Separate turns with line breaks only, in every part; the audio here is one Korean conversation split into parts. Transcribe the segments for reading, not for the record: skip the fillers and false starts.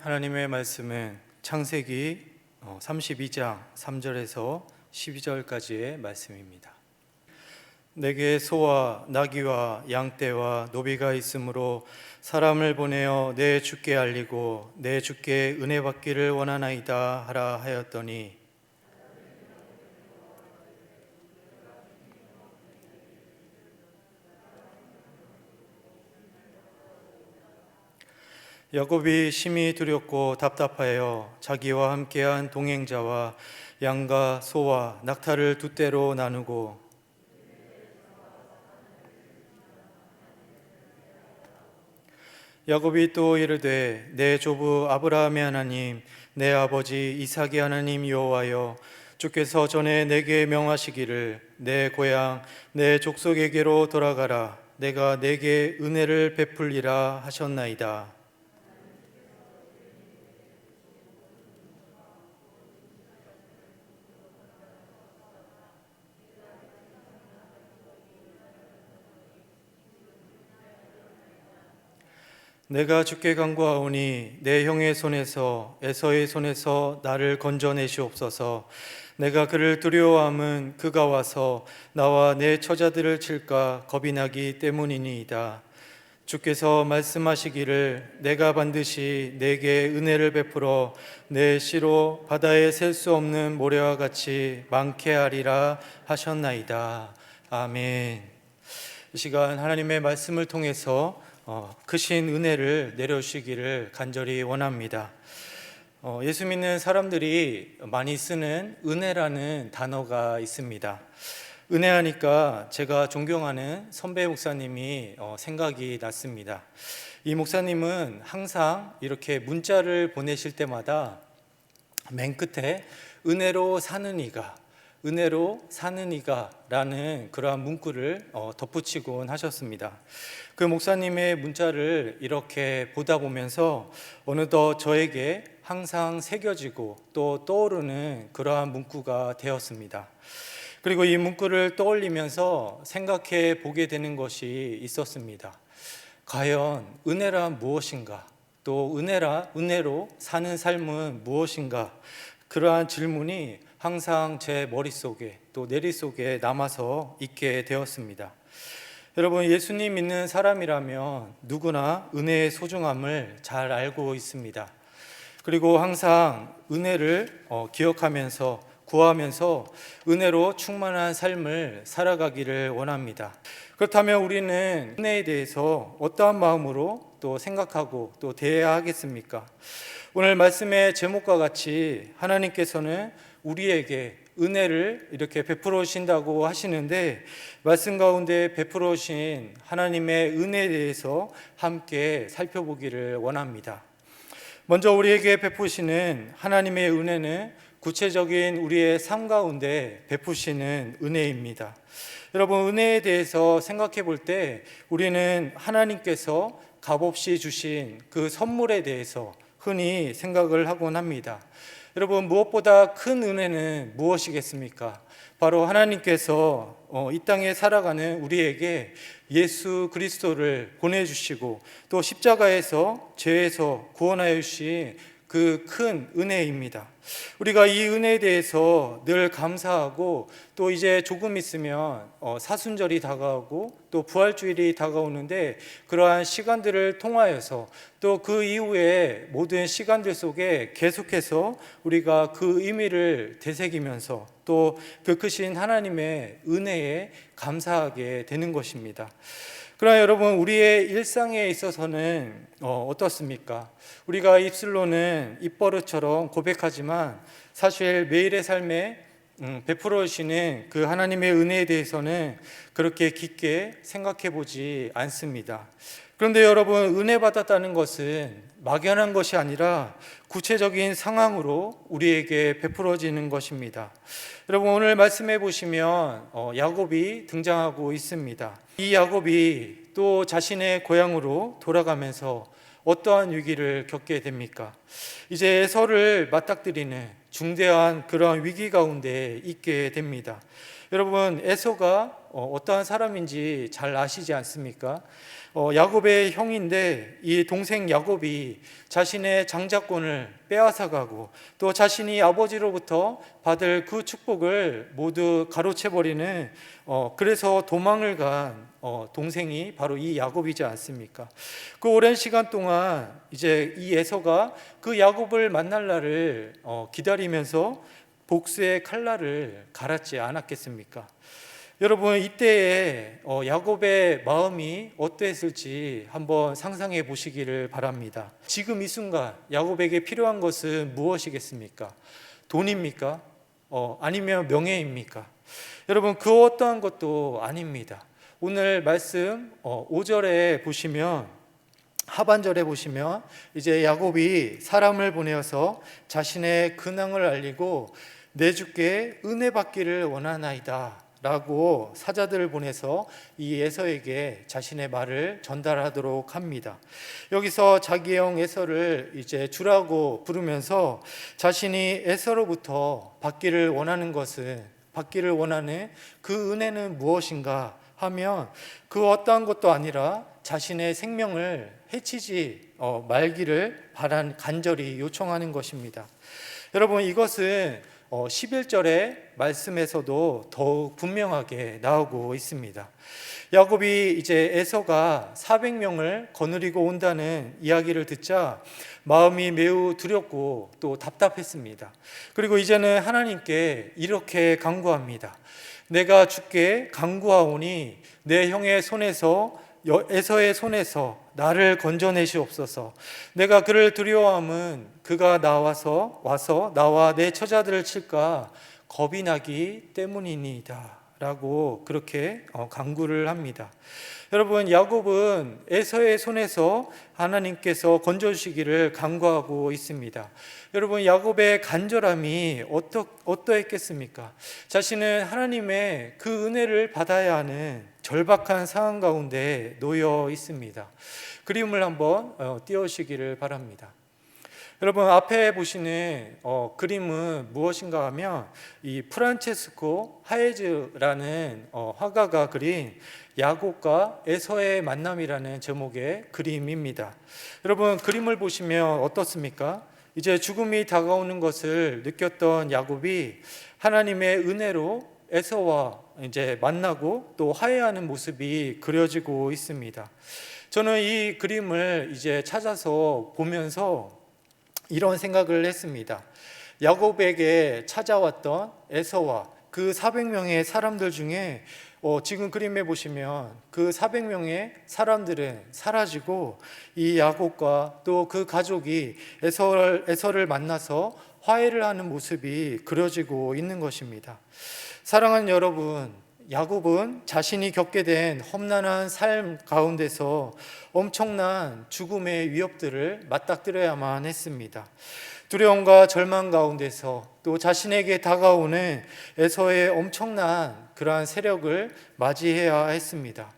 하나님의 말씀은 창세기 32장 3절에서 12절까지의 말씀입니다. 내게 소와 나귀와 양떼와 노비가 있으므로 사람을 보내어 내 주께 알리고 내 주께 은혜 받기를 원하나이다 하라 하였더니 야곱이 심히 두렵고 답답하여 자기와 함께한 동행자와 양과 소와 낙타를 두 떼로 나누고 야곱이 또 이르되 내 조부 아브라함의 하나님 내 아버지 이삭의 하나님 여호와여 주께서 전에 내게 명하시기를 내 고향 내 족속에게로 돌아가라 내가 내게 은혜를 베풀리라 하셨나이다. 내가 주께 간구하오니 내 형의 손에서 에서의 손에서 나를 건져내시옵소서. 내가 그를 두려워함은 그가 와서 나와 내 처자들을 칠까 겁이 나기 때문이니이다. 주께서 말씀하시기를 내가 반드시 내게 은혜를 베풀어 내 씨로 바다에 셀 수 없는 모래와 같이 많게 하리라 하셨나이다. 아멘. 이 시간 하나님의 말씀을 통해서 크신 은혜를 내려주시기를 간절히 원합니다. 예수 믿는 사람들이 많이 쓰는 은혜라는 단어가 있습니다. 은혜하니까 제가 존경하는 선배 목사님이 생각이 났습니다. 이 목사님은 항상 이렇게 문자를 보내실 때마다 맨 끝에 은혜로 사는 이가 은혜로 사는 이가 라는 그러한 문구를 덧붙이곤 하셨습니다. 그 목사님의 문자를 이렇게 보다 보면서 어느덧 저에게 항상 새겨지고 또 떠오르는 그러한 문구가 되었습니다. 그리고 이 문구를 떠올리면서 생각해 보게 되는 것이 있었습니다. 과연 은혜란 무엇인가? 또 은혜로 사는 삶은 무엇인가? 그러한 질문이 항상 제 머릿속에 또 내리속에 남아서 있게 되었습니다. 여러분, 예수님 믿는 사람이라면 누구나 은혜의 소중함을 잘 알고 있습니다. 그리고 항상 은혜를 기억하면서 구하면서 은혜로 충만한 삶을 살아가기를 원합니다. 그렇다면 우리는 은혜에 대해서 어떠한 마음으로 또 생각하고 또 대해야 하겠습니까? 오늘 말씀의 제목과 같이 하나님께서는 우리에게 은혜를 이렇게 베풀어 주신다고 하시는데 말씀 가운데 베풀어 주신 하나님의 은혜에 대해서 함께 살펴보기를 원합니다. 먼저 우리에게 베푸시는 하나님의 은혜는 구체적인 우리의 삶 가운데 베푸시는 은혜입니다. 여러분, 은혜에 대해서 생각해 볼 때 우리는 하나님께서 값없이 주신 그 선물에 대해서 흔히 생각을 하곤 합니다. 여러분, 무엇보다 큰 은혜는 무엇이겠습니까? 바로 하나님께서 이 땅에 살아가는 우리에게 예수 그리스도를 보내주시고 또 십자가에서 죄에서 구원하여 주신 그 큰 은혜입니다. 우리가 이 은혜에 대해서 늘 감사하고 또 이제 조금 있으면 사순절이 다가오고 또 부활주일이 다가오는데 그러한 시간들을 통하여서 또 그 이후에 모든 시간들 속에 계속해서 우리가 그 의미를 되새기면서 또 그 크신 하나님의 은혜에 감사하게 되는 것입니다. 그러나 여러분, 우리의 일상에 있어서는 어떻습니까? 우리가 입술로는 입버릇처럼 고백하지만 사실 매일의 삶에 베풀어 주시는 그 하나님의 은혜에 대해서는 그렇게 깊게 생각해 보지 않습니다. 그런데 여러분, 은혜 받았다는 것은 막연한 것이 아니라 구체적인 상황으로 우리에게 베풀어지는 것입니다. 여러분, 오늘 말씀해 보시면 야곱이 등장하고 있습니다. 이 야곱이 또 자신의 고향으로 돌아가면서 어떠한 위기를 겪게 됩니까? 이제 에서를 맞닥뜨리는 중대한 그러한 위기 가운데 있게 됩니다. 여러분, 에서가 어떠한 사람인지 잘 아시지 않습니까? 야곱의 형인데 이 동생 야곱이 자신의 장자권을 빼앗아가고 또 자신이 아버지로부터 받을 그 축복을 모두 가로채버리는 그래서 도망을 간 동생이 바로 이 야곱이지 않습니까? 그 오랜 시간 동안 이제 이 에서가 그 야곱을 만날 날을 기다리면서 복수의 칼날을 갈았지 않았겠습니까? 여러분, 이때에 야곱의 마음이 어떠했을지 한번 상상해 보시기를 바랍니다. 지금 이 순간 야곱에게 필요한 것은 무엇이겠습니까? 돈입니까? 아니면 명예입니까? 여러분, 그 어떠한 것도 아닙니다. 오늘 말씀 5절에 보시면, 하반절에 보시면 이제 야곱이 사람을 보내어서 자신의 근황을 알리고 내 주께 은혜 받기를 원하나이다 라고 사자들을 보내서 이 에서에게 자신의 말을 전달하도록 합니다. 여기서 자기 형 에서를 이제 주라고 부르면서 자신이 에서로부터 받기를 원하는 그 은혜는 무엇인가 하면 그 어떠한 것도 아니라 자신의 생명을 해치지 말기를 간절히 요청하는 것입니다. 여러분, 이것은 11절의 말씀에서도 더욱 분명하게 나오고 있습니다. 야곱이 이제 에서가 400명을 거느리고 온다는 이야기를 듣자 마음이 매우 두렵고 또 답답했습니다. 그리고 이제는 하나님께 이렇게 간구합니다. 내가 주께 간구하오니 내 형의 손에서 에서의 손에서 나를 건져내시옵소서. 내가 그를 두려워함은 그가 와서 나와 내 처자들을 칠까 겁이 나기 때문이니이다 라고 그렇게 간구를 합니다. 여러분, 야곱은 에서의 손에서 하나님께서 건져주시기를 간구하고 있습니다. 여러분, 야곱의 간절함이 어떠했겠습니까? 자신은 하나님의 그 은혜를 받아야 하는 절박한 상황 가운데 놓여 있습니다. 그림을 한번 띄우시기를 바랍니다. 여러분, 앞에 보시는 그림은 무엇인가 하면 이 프란체스코 하예즈라는 화가가 그린 야곱과 에서의 만남이라는 제목의 그림입니다. 여러분, 그림을 보시면 어떻습니까? 이제 죽음이 다가오는 것을 느꼈던 야곱이 하나님의 은혜로 에서와 이제 만나고 또 화해하는 모습이 그려지고 있습니다. 저는 이 그림을 이제 찾아서 보면서 이런 생각을 했습니다. 야곱에게 찾아왔던 에서와 그 400명의 사람들 중에 지금 그림에 보시면 그 400명의 사람들은 사라지고 이 야곱과 또 그 가족이 에서를 만나서 화해를 하는 모습이 그려지고 있는 것입니다. 사랑하는 여러분, 야곱은 자신이 겪게 된 험난한 삶 가운데서 엄청난 죽음의 위협들을 맞닥뜨려야만 했습니다. 두려움과 절망 가운데서 또 자신에게 다가오는 에서의 엄청난 그러한 세력을 맞이해야 했습니다.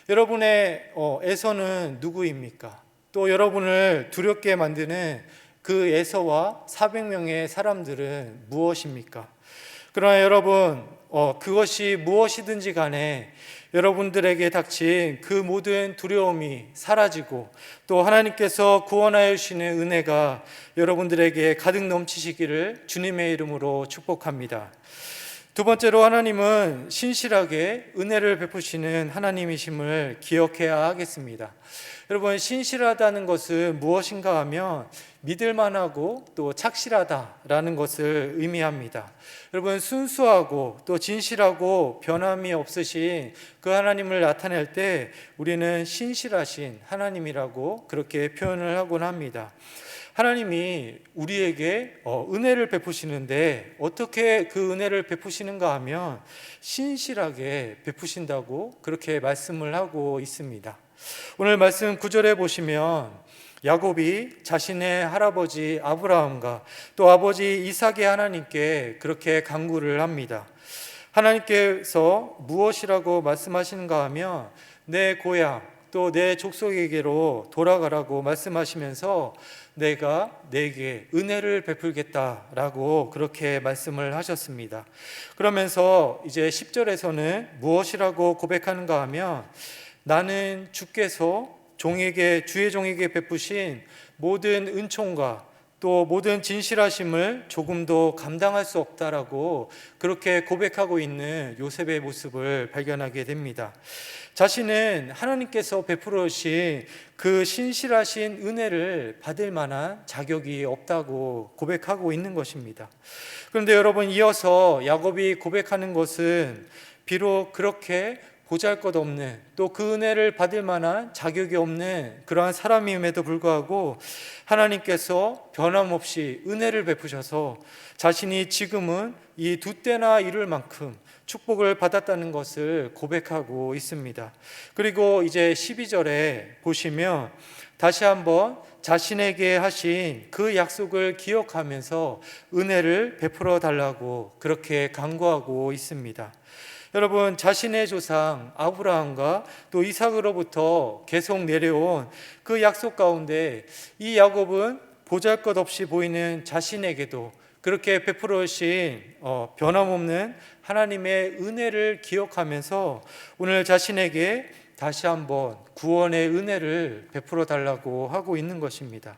여러분의 에서는 누구입니까? 또 여러분을 두렵게 만드는 그 에서와 400명의 사람들은 무엇입니까? 그러나 여러분, 그것이 무엇이든지 간에 여러분들에게 닥친 그 모든 두려움이 사라지고 또 하나님께서 구원하여 주시는 은혜가 여러분들에게 가득 넘치시기를 주님의 이름으로 축복합니다. 두 번째로, 하나님은 신실하게 은혜를 베푸시는 하나님이심을 기억해야 하겠습니다. 여러분, 신실하다는 것은 무엇인가 하면 믿을만하고 또 착실하다라는 것을 의미합니다. 여러분, 순수하고 또 진실하고 변함이 없으신 그 하나님을 나타낼 때 우리는 신실하신 하나님이라고 그렇게 표현을 하곤 합니다. 하나님이 우리에게 은혜를 베푸시는데 어떻게 그 은혜를 베푸시는가 하면 신실하게 베푸신다고 그렇게 말씀을 하고 있습니다. 오늘 말씀 9절에 보시면 야곱이 자신의 할아버지 아브라함과 또 아버지 이삭의 하나님께 그렇게 간구를 합니다. 하나님께서 무엇이라고 말씀하시는가 하면 내 고향 또 내 족속에게로 돌아가라고 말씀하시면서 내가 내게 은혜를 베풀겠다라고 그렇게 말씀을 하셨습니다. 그러면서 이제 10절에서는 무엇이라고 고백하는가 하면 나는 주께서 주의 종에게 베푸신 모든 은총과 또 모든 진실하심을 조금도 감당할 수 없다라고 그렇게 고백하고 있는 요셉의 모습을 발견하게 됩니다. 자신은 하나님께서 베풀어 주신 그 신실하신 은혜를 받을 만한 자격이 없다고 고백하고 있는 것입니다. 그런데 여러분, 이어서 야곱이 고백하는 것은 비록 그렇게 보잘것없는, 또 그 은혜를 받을 만한 자격이 없는 그러한 사람임에도 불구하고 하나님께서 변함없이 은혜를 베푸셔서 자신이 지금은 이 두 때나 이룰 만큼 축복을 받았다는 것을 고백하고 있습니다. 그리고 이제 12절에 보시면 다시 한번 자신에게 하신 그 약속을 기억하면서 은혜를 베풀어 달라고 그렇게 간구하고 있습니다. 여러분, 자신의 조상 아브라함과 또 이삭으로부터 계속 내려온 그 약속 가운데 이 야곱은 보잘것없이 보이는 자신에게도 그렇게 베풀어 주신 변함없는 하나님의 은혜를 기억하면서 오늘 자신에게 다시 한번 구원의 은혜를 베풀어 달라고 하고 있는 것입니다.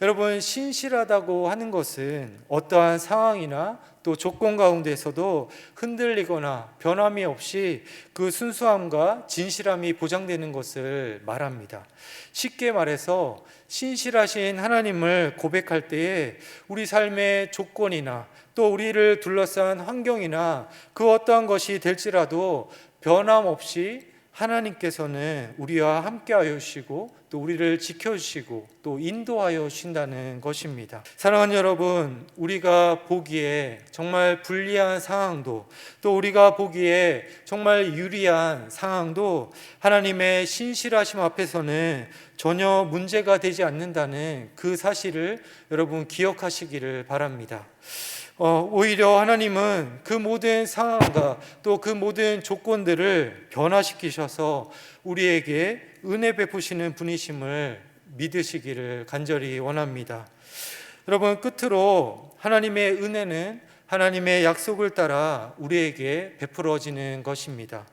여러분, 신실하다고 하는 것은 어떠한 상황이나 또 조건 가운데서도 흔들리거나 변함이 없이 그 순수함과 진실함이 보장되는 것을 말합니다. 쉽게 말해서 신실하신 하나님을 고백할 때에 우리 삶의 조건이나 또 우리를 둘러싼 환경이나 그 어떠한 것이 될지라도 변함없이 하나님께서는 우리와 함께하여 주시고 또 우리를 지켜주시고 또 인도하여 주신다는 것입니다. 사랑하는 여러분, 우리가 보기에 정말 불리한 상황도 또 우리가 보기에 정말 유리한 상황도 하나님의 신실하심 앞에서는 전혀 문제가 되지 않는다는 그 사실을 여러분 기억하시기를 바랍니다. 오히려 하나님은 그 모든 상황과 또 그 모든 조건들을 변화시키셔서 우리에게 은혜 베푸시는 분이심을 믿으시기를 간절히 원합니다. 여러분, 끝으로 하나님의 은혜는 하나님의 약속을 따라 우리에게 베풀어지는 것입니다.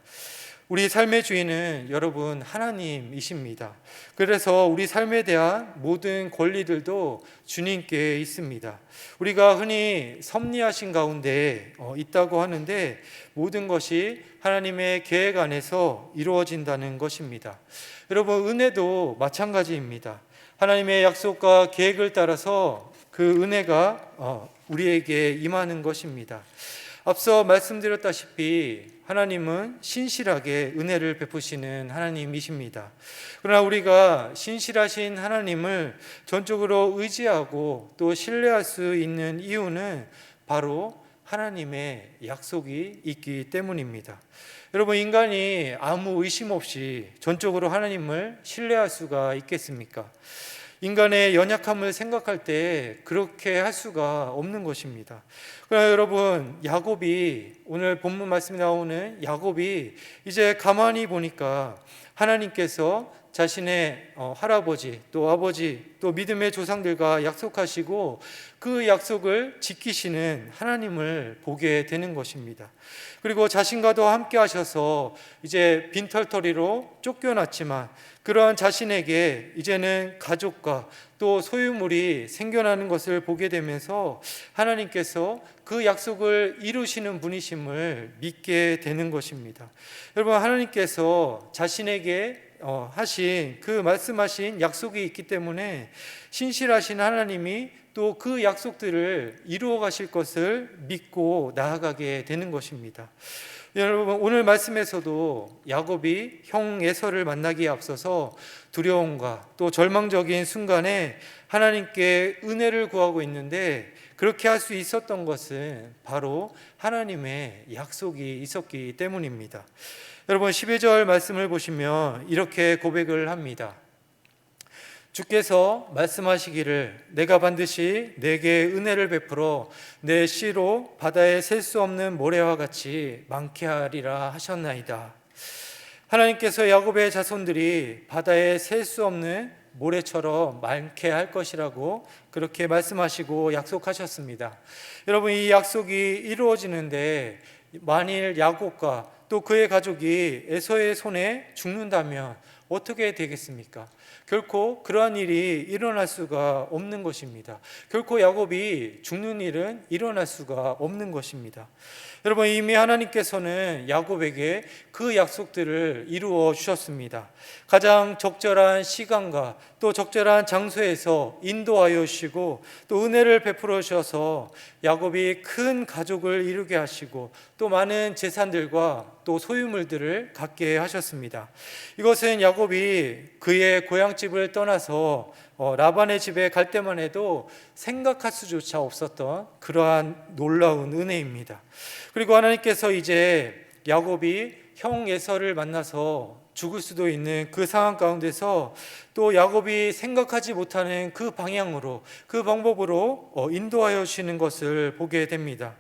우리 삶의 주인은 여러분 하나님이십니다. 그래서 우리 삶에 대한 모든 권리들도 주님께 있습니다. 우리가 흔히 섭리하신 가운데 있다고 하는데 모든 것이 하나님의 계획 안에서 이루어진다는 것입니다. 여러분, 은혜도 마찬가지입니다. 하나님의 약속과 계획을 따라서 그 은혜가 우리에게 임하는 것입니다. 앞서 말씀드렸다시피 하나님은 신실하게 은혜를 베푸시는 하나님이십니다. 그러나 우리가 신실하신 하나님을 전적으로 의지하고 또 신뢰할 수 있는 이유는 바로 하나님의 약속이 있기 때문입니다. 여러분, 인간이 아무 의심 없이 전적으로 하나님을 신뢰할 수가 있겠습니까? 인간의 연약함을 생각할 때 그렇게 할 수가 없는 것입니다. 그러나 여러분, 야곱이, 오늘 본문 말씀에 나오는 야곱이 이제 가만히 보니까 하나님께서 자신의 할아버지 또 아버지 또 믿음의 조상들과 약속하시고 그 약속을 지키시는 하나님을 보게 되는 것입니다. 그리고 자신과도 함께 하셔서 이제 빈털터리로 쫓겨났지만 그러한 자신에게 이제는 가족과 또 소유물이 생겨나는 것을 보게 되면서 하나님께서 그 약속을 이루시는 분이심을 믿게 되는 것입니다. 여러분, 하나님께서 자신에게 하신 그 말씀하신 약속이 있기 때문에 신실하신 하나님이 또 그 약속들을 이루어 가실 것을 믿고 나아가게 되는 것입니다. 여러분, 오늘 말씀에서도 야곱이 형 에서를 만나기에 앞서서 두려움과 또 절망적인 순간에 하나님께 은혜를 구하고 있는데 그렇게 할 수 있었던 것은 바로 하나님의 약속이 있었기 때문입니다. 여러분, 12절 말씀을 보시면 이렇게 고백을 합니다. 주께서 말씀하시기를 내가 반드시 내게 은혜를 베풀어 내 씨로 바다에 셀 수 없는 모래와 같이 많게 하리라 하셨나이다. 하나님께서 야곱의 자손들이 바다에 셀 수 없는 모래처럼 많게 할 것이라고 그렇게 말씀하시고 약속하셨습니다. 여러분, 이 약속이 이루어지는데 만일 야곱과 또 또 그의 가족이 에서의 손에 죽는다면 어떻게 되겠습니까? 결코 그러한 일이 일어날 수가 없는 것입니다. 결코 야곱이 죽는 일은 일어날 수가 없는 것입니다. 여러분, 이미 하나님께서는 야곱에게 그 약속들을 이루어 주셨습니다. 가장 적절한 시간과 또 적절한 장소에서 인도하여 주시고 또 은혜를 베풀어 주셔서 야곱이 큰 가족을 이루게 하시고 또 많은 재산들과 또 소유물들을 갖게 하셨습니다. 이것은 야곱이 그의 고향집을 떠나서 라반의 집에 갈 때만 해도 생각할 수조차 없었던 그러한 놀라운 은혜입니다. 그리고 하나님께서 이제 야곱이 형 에서를 만나서 죽을 수도 있는 그 상황 가운데서 또 야곱이 생각하지 못하는 그 방향으로, 그 방법으로 인도하여 주시는 것을 보게 됩니다.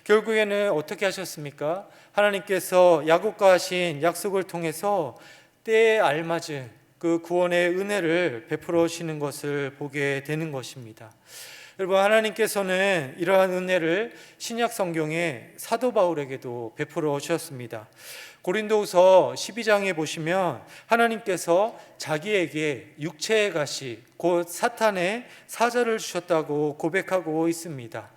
결국에는 어떻게 하셨습니까? 하나님께서 야곱과 하신 약속을 통해서 때에 알맞은 그 구원의 은혜를 베풀어 주시는 것을 보게 되는 것입니다. 여러분, 하나님께서는 이러한 은혜를 신약 성경에 사도 바울에게도 베풀어 주셨습니다. 고린도후서 12장에 보시면 하나님께서 자기에게 육체의 가시 곧 사탄의 사자를 주셨다고 고백하고 있습니다.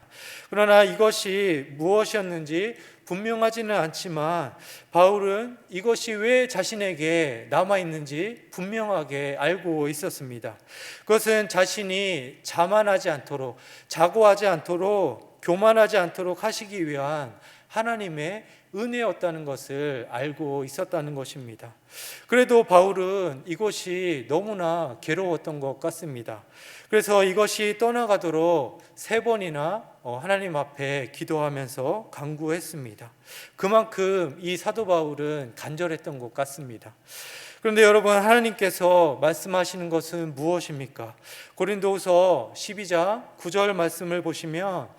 그러나 이것이 무엇이었는지 분명하지는 않지만 바울은 이것이 왜 자신에게 남아있는지 분명하게 알고 있었습니다. 그것은 자신이 자만하지 않도록, 자고하지 않도록, 교만하지 않도록 하시기 위한 하나님의 은혜였다는 것을 알고 있었다는 것입니다. 그래도 바울은 이것이 너무나 괴로웠던 것 같습니다. 그래서 이것이 떠나가도록 3번이나 하나님 앞에 기도하면서 간구했습니다. 그만큼 이 사도 바울은 간절했던 것 같습니다. 그런데 여러분, 하나님께서 말씀하시는 것은 무엇입니까? 고린도후서 12장 9절 말씀을 보시면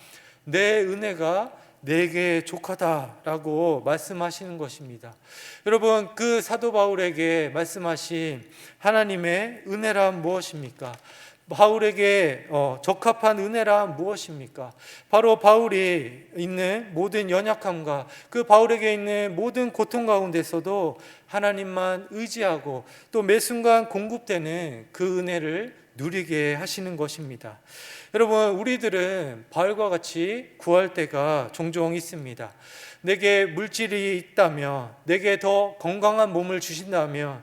내 은혜가 내게 족하다라고 말씀하시는 것입니다. 여러분, 그 사도 바울에게 말씀하신 하나님의 은혜란 무엇입니까? 바울에게 적합한 의뢰란 무엇입니까? 바로 바울이 있는 모든 연약함과 그 바울에게 있는 모든 고통 가운데서도 하나님만 의지하고 또 매 순간 공급되는 그 은혜를 누리게 하시는 것입니다. 여러분, 우리들은 바울과 같이 구할 때가 종종 있습니다. 내게 물질이 있다면, 내게 더 건강한 몸을 주신다면,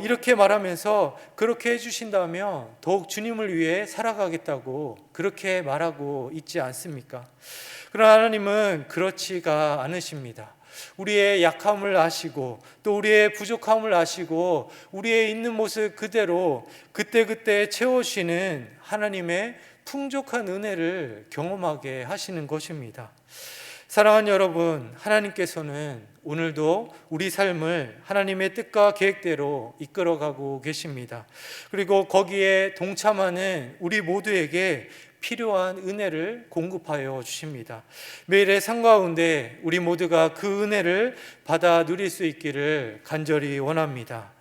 이렇게 말하면서 그렇게 해주신다면 더욱 주님을 위해 살아가겠다고 그렇게 말하고 있지 않습니까? 그러나 하나님은 그렇지가 않으십니다. 우리의 약함을 아시고 또 우리의 부족함을 아시고 우리의 있는 모습 그대로 그때그때 채워주시는 하나님의 풍족한 은혜를 경험하게 하시는 것입니다. 사랑하는 여러분, 하나님께서는 오늘도 우리 삶을 하나님의 뜻과 계획대로 이끌어가고 계십니다. 그리고 거기에 동참하는 우리 모두에게 필요한 은혜를 공급하여 주십니다. 매일의 삶 가운데 우리 모두가 그 은혜를 받아 누릴 수 있기를 간절히 원합니다.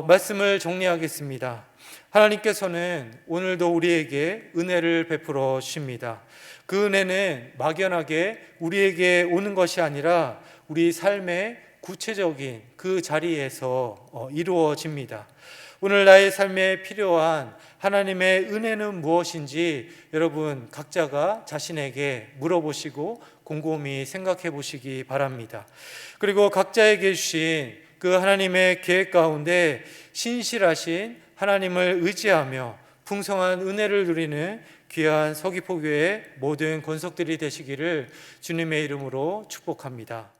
말씀을 정리하겠습니다. 하나님께서는 오늘도 우리에게 은혜를 베풀어 주십니다. 그 은혜는 막연하게 우리에게 오는 것이 아니라 우리 삶의 구체적인 그 자리에서 이루어집니다. 오늘 나의 삶에 필요한 하나님의 은혜는 무엇인지 여러분 각자가 자신에게 물어보시고 곰곰이 생각해 보시기 바랍니다. 그리고 각자에게 주신 그 하나님의 계획 가운데 신실하신 하나님을 의지하며 풍성한 은혜를 누리는 귀한 서귀포교회 모든 권속들이 되시기를 주님의 이름으로 축복합니다.